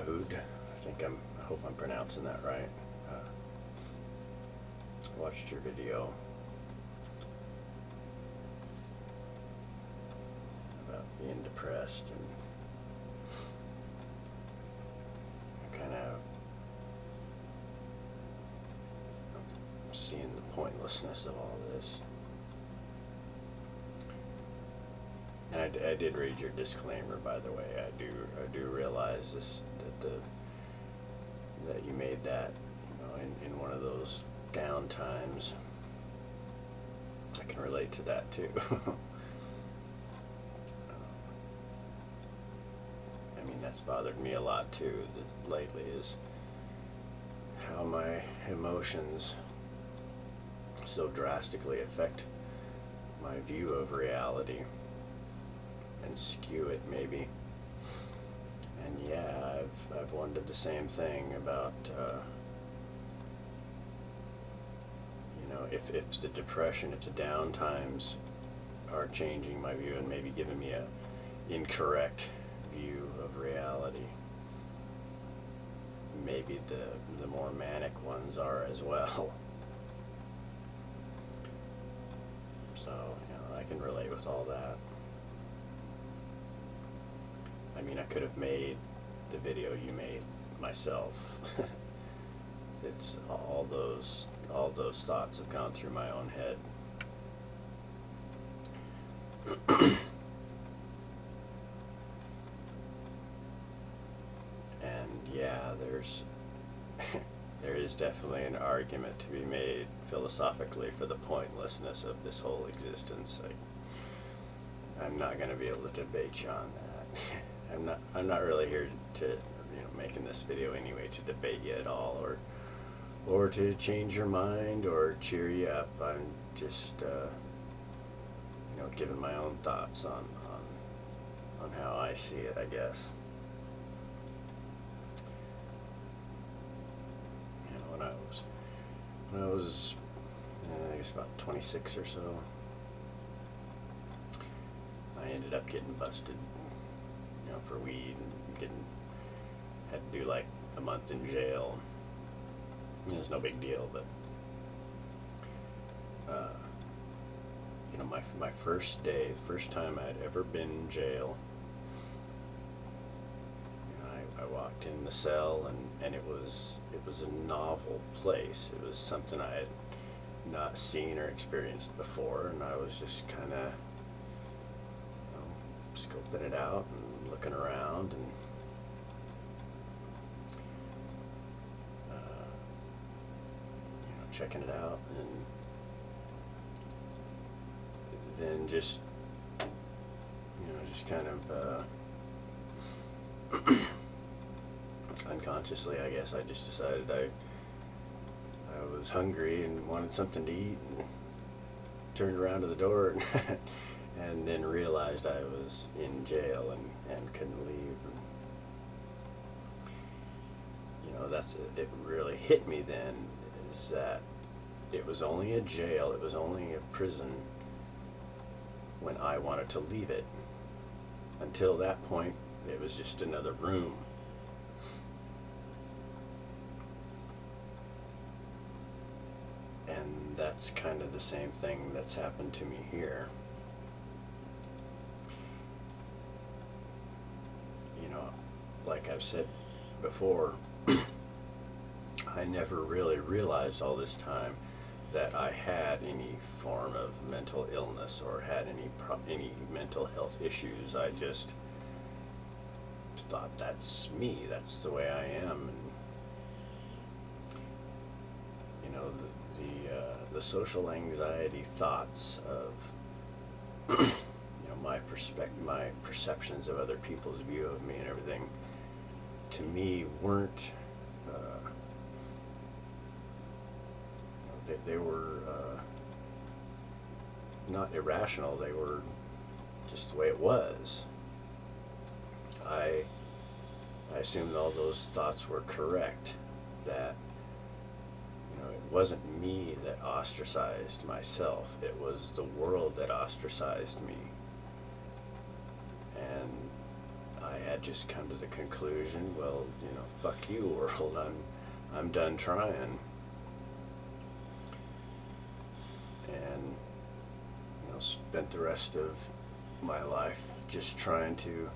I hope I'm pronouncing that right. Watched your video about being depressed and kind of seeing the pointlessness of all this. And I did read your disclaimer, by the way. I do realize that you made that, in one of those down times. I can relate to that too. I mean, that's bothered me a lot too lately, is how my emotions so drastically affect my view of reality and skew it maybe. And yeah, I've wondered the same thing about if the depression, if the down times are changing my view and maybe giving me a incorrect view of reality. Maybe the more manic ones are as well. So, I can relate with all that. I mean, I could have made the video you made myself. It's all those thoughts have gone through my own head. And yeah, there is definitely an argument to be made philosophically for the pointlessness of this whole existence. I'm not going to be able to debate you on that. I'm not really here to making this video anyway to debate you at all, or to change your mind or cheer you up. I'm just giving my own thoughts on how I see it, I guess. When I was I guess about 26 or so, I ended up getting busted, for weed, and had to do like a month in jail. It was no big deal, but my first day, the first time I'd ever been in jail, I walked in the cell, and it was a novel place. It was something I had not seen or experienced before, and I was just kind of scoping it out and looking around and checking it out, and then just kind of unconsciously, I guess, I just decided I was hungry and wanted something to eat, and turned around to the door and then realized I was in jail and couldn't leave. And, it really hit me then, is that it was only a jail, it was only a prison when I wanted to leave it. Until that point, it was just another room. And that's kind of the same thing that's happened to me here. Like I've said before, I never really realized all this time that I had any form of mental illness or had any mental health issues. I just thought, that's me, that's the way I am. And the social anxiety thoughts of my perceptions of other people's view of me and everything, to me, weren't they were not irrational. They were just the way it was. I assumed all those thoughts were correct, that it wasn't me that ostracized myself, it was the world that ostracized me. And I had just come to the conclusion, well, fuck you, world. I'm done trying. And spent the rest of my life just trying to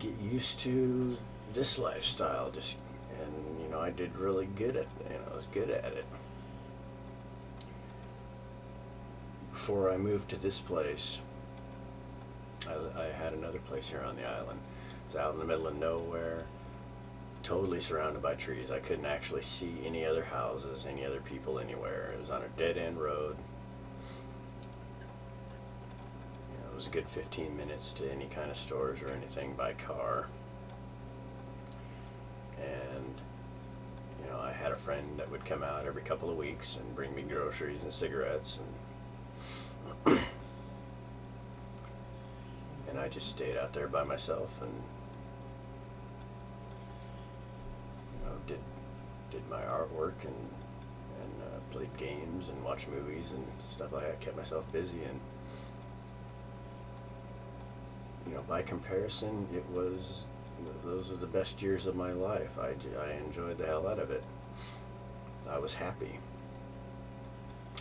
get used to this lifestyle. And I did really good at. I was good at it. Before I moved to this place, I had another place here on the island. It was out in the middle of nowhere, totally surrounded by trees. I couldn't actually see any other houses, any other people anywhere. It was on a dead-end road. It was a good 15 minutes to any kind of stores or anything by car. And I had a friend that would come out every couple of weeks and bring me groceries and cigarettes, and I just stayed out there by myself and did my artwork and played games and watched movies and stuff like that. I kept myself busy, and by comparison, those were the best years of my life. I enjoyed the hell out of it. I was happy.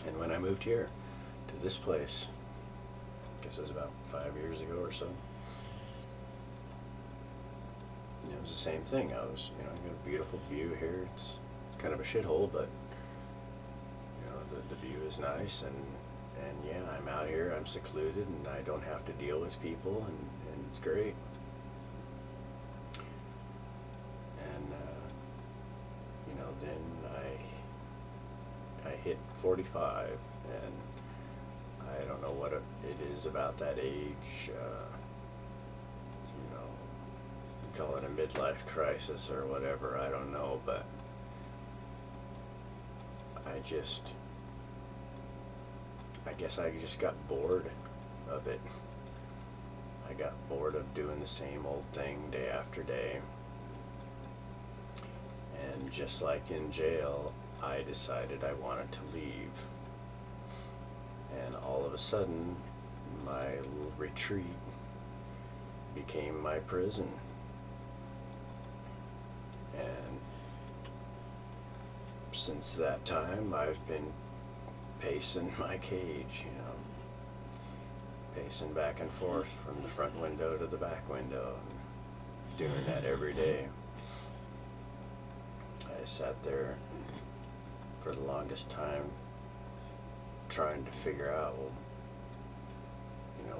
And when I moved here to this place, I guess it was about 5 years ago or so, it was the same thing. I got a beautiful view here. It's kind of a shithole, but the view is nice, and yeah, I'm out here, I'm secluded, and I don't have to deal with people, and it's great. And then I hit 45, and I don't know what it is about that age. You call it a midlife crisis or whatever, I don't know, but I guess I just got bored of it. I got bored of doing the same old thing day after day. And just like in jail, I decided I wanted to leave. And all of a sudden, my little retreat became my prison. And since that time, I've been pacing my cage, pacing back and forth from the front window to the back window, doing that every day. I sat there for the longest time trying to figure out,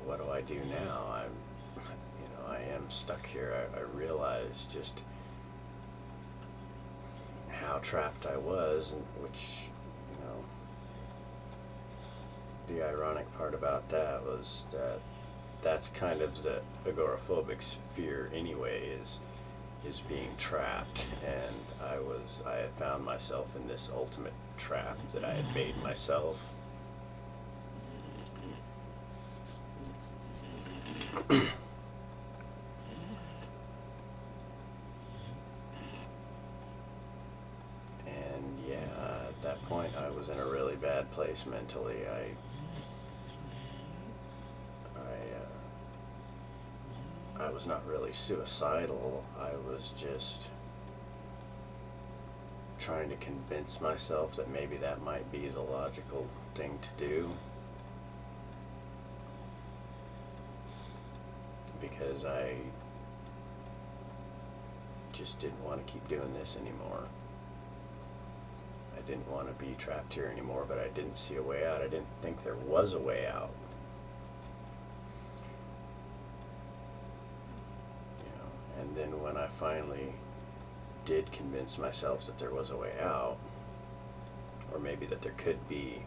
what do I do now? I am stuck here. I realized just how trapped I was, and which, the ironic part about that was that's kind of the agoraphobic's fear anyway, is being trapped. And I had found myself in this ultimate trap that I had made myself. And yeah, at that point I was in a really bad place mentally. I was not really suicidal. I was just trying to convince myself that maybe that might be the logical thing to do, because I just didn't want to keep doing this anymore. I didn't want to be trapped here anymore, but I didn't see a way out. I didn't think there was a way out. And then when I finally did convince myself that there was a way out, or maybe that there could be,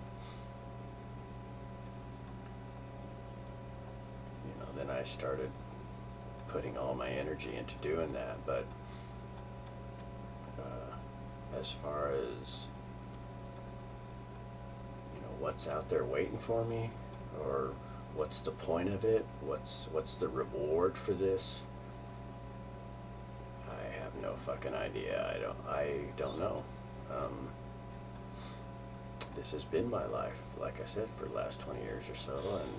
then I started putting all my energy into doing that. But as far as what's out there waiting for me, or what's the point of it, what's the reward for this, I have no fucking idea. I don't know. This has been my life, like I said, for the last 20 years or so, and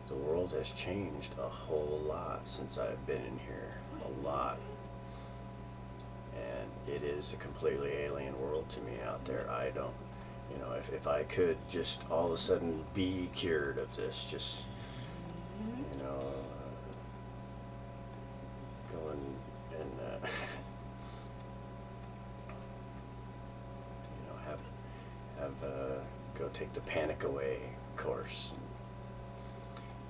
the world has changed a whole lot since I've been in here. A lot. And it is a completely alien world to me out there. I don't, if I could just all of a sudden be cured of this, just, go and go take the panic away course.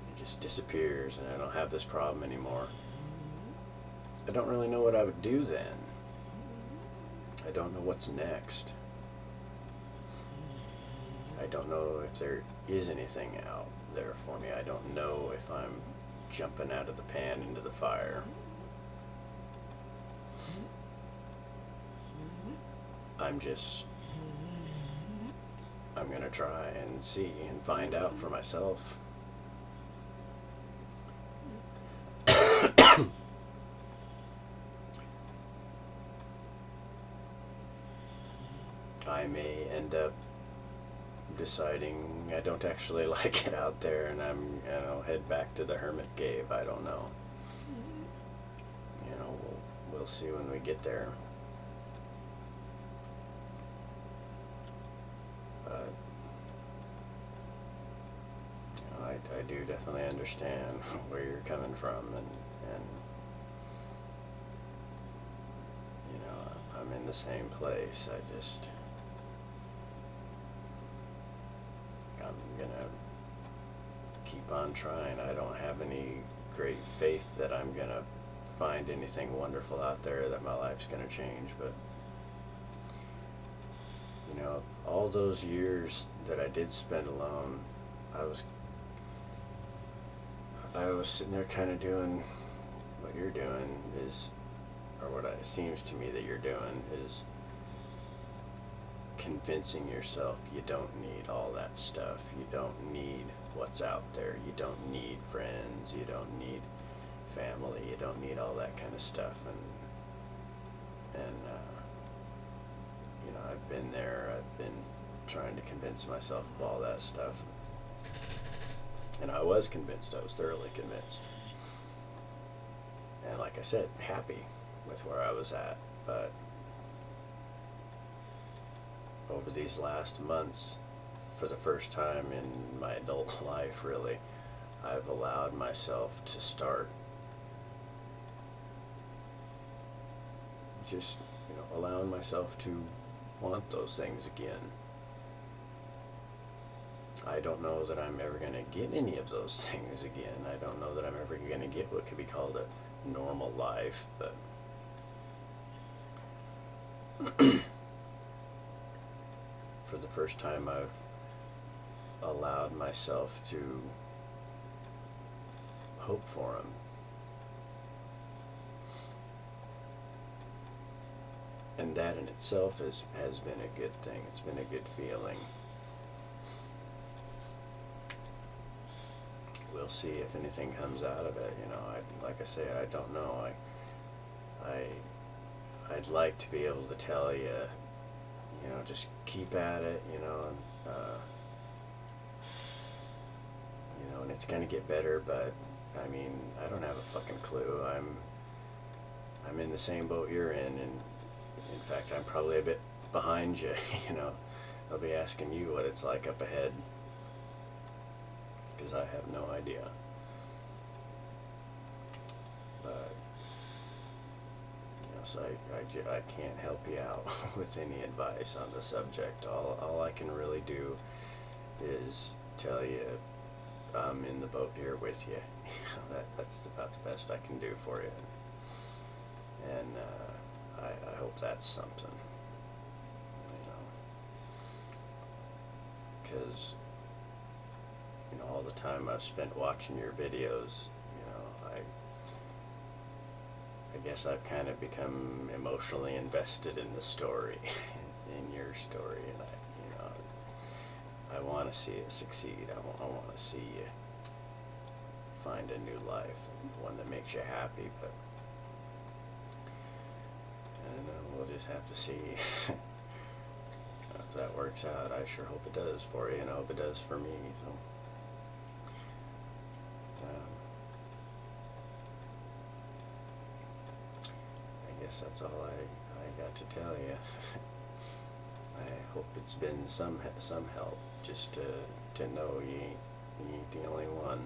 It just disappears and I don't have this problem anymore. I don't really know what I would do then. I don't know what's next. I don't know if there is anything out there for me. I don't know if I'm jumping out of the pan into the fire. I'm gonna try and see and find out for myself. I may end up deciding I don't actually like it out there and I'm, head back to the hermit cave. I don't know. We'll see when we get there. But I do definitely understand where you're coming from, and I'm in the same place. I'm gonna keep on trying. I don't have any great faith that I'm gonna find anything wonderful out there, that my life's gonna change, but all those years that I did spend alone, I was sitting there kind of doing what you're doing or what it seems to me that you're doing is convincing yourself you don't need all that stuff. You don't need what's out there. You don't need friends. You don't need family. You don't need all that kind of stuff. And I've been there. I've been trying to convince myself of all that stuff. And I was convinced. I was thoroughly convinced. And like I said, happy with where I was at. But over these last months, for the first time in my adult life, really, I've allowed myself to start just, allowing myself to want those things again. I don't know that I'm ever going to get any of those things again. I don't know that I'm ever going to get what could be called a normal life, but for the first time I've allowed myself to hope for them. And that in itself has been a good thing. It's been a good feeling. We'll see if anything comes out of it. Like I say, I don't know. I'd like to be able to tell you, just keep at it, and it's gonna get better. But I mean, I don't have a fucking clue. I'm in the same boat you're in, and in fact, I'm probably a bit behind you. I'll be asking you what it's like up ahead, because I have no idea. But so I can't help you out with any advice on the subject. All I can really do is tell you I'm in the boat here with you. That's about the best I can do for you. And I hope that's something. Because all the time I've spent watching your videos, I guess I've kind of become emotionally invested in the story, in your story, and I want to see it succeed. I want to see you find a new life, one that makes you happy. But I don't know, we'll just have to see. If that works out, I sure hope it does for you, and I hope it does for me. So guess that's all I got to tell you. I hope it's been some help, just to know you ain't the only one.